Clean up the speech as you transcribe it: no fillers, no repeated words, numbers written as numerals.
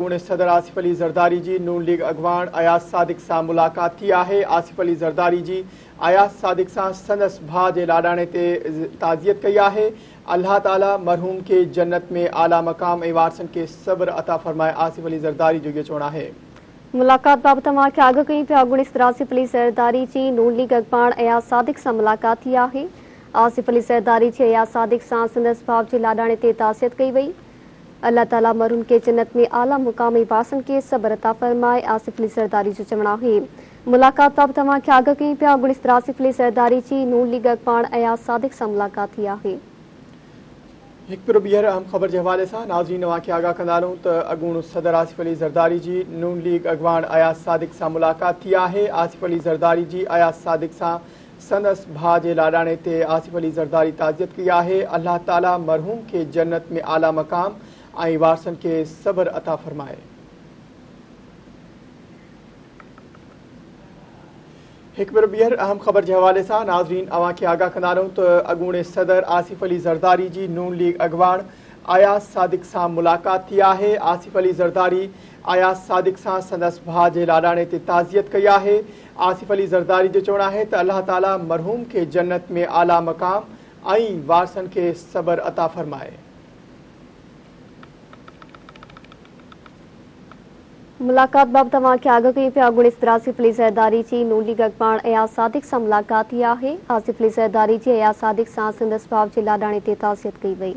अगूणे सदर आसिफ अली ज़रदारी जी नून लीग अगवान अयाज सादिक सां मुलाक़ात थी है। आसिफ अली ज़रदारी जी अयाज सादिक सां संदसि भाउ जे लाॾाणे ते ताज़ियत कई है। अल्लाह ताला मरहूम के जन्नत में आला मकाम ऐं वारसनि खे सब्र अता फरमाए। आसिफ अली ज़रदारी जो इहो चवणु आहे। मुलाक़ात बाबति तव्हांखे आगाह कई पिया। अगूणे सदर आसिफ अली ज़रदारी जी नून लीग अगवान अयाज सादिक सां मुलाक़ात थी है। आसिफ अली ज़रदारी जी अयाज सादिक सां संदसि भाउ जे लाॾाणे ते ताज़ियत कई वई। अल्लाह ताला मरहूम के जन्नत में आला मुकाम ऐं वारसनि खे सब्र अता फरमाए। आसिफ अली ज़रदारी जो चवणु आहे। मुलाक़ात बाबति तव्हांखे आगाह कई पिया। अगूणे सदर आसिफ अली ज़रदारी जी नून लीग अगवान अयाज सादिक सां मुलाक़ात थी है। एक पिरो ॿीहर अहम ख़बर के हवाले से नाज़रीन तव्हांखे आगाह कंदा रहूं त अगूणो सदर आसिफ अली ज़रदारी जी नून लीग अगवान अयाज सादिक सां मुलाक़ात थी है। आसिफ अली ज़रदारी जी अयाज सादिक सां संदसि भाउ जे लाॾाणे ते आसिफ अली ज़रदारी ताज़ियत कई है। अल्लाह ताला मरहूम के जन्नत में आला मकाम ऐं वारसनि खे सब्र अता फरमाए। एक बार ॿीहर अहम ख़बर के हवाले से नाज़रीन तव्हांखे आगाह कंदा रहूं त अगूणे सदर आसिफ अली ज़रदारी जी नून लीग अगवान अयाज सादिक सां मुलाक़ात थी है। आसिफ अली ज़रदारी अयाज सादिक सां संदसि भाउ जे लाॾाणे ते ताज़ियत कई है। आसिफ अली ज़रदारी जो चवणु आहे त अल्लाह ताला मरहूम के जन्नत में आला मकाम ऐं वारसनि खे सब्र अता फरमाए। मुलाक़ात बाबति तव्हांखे आगाह कई पिया। अगूणे सदर आसिफ अली ज़रदारी जी नून लीग अगवान अयाज सादिक सां मुलाक़ात थी है। आसिफ अली ज़रदारी जी अयाज सादिक सां संदसि भाउ जे लाॾाणे ते ताज़ियत कई वई।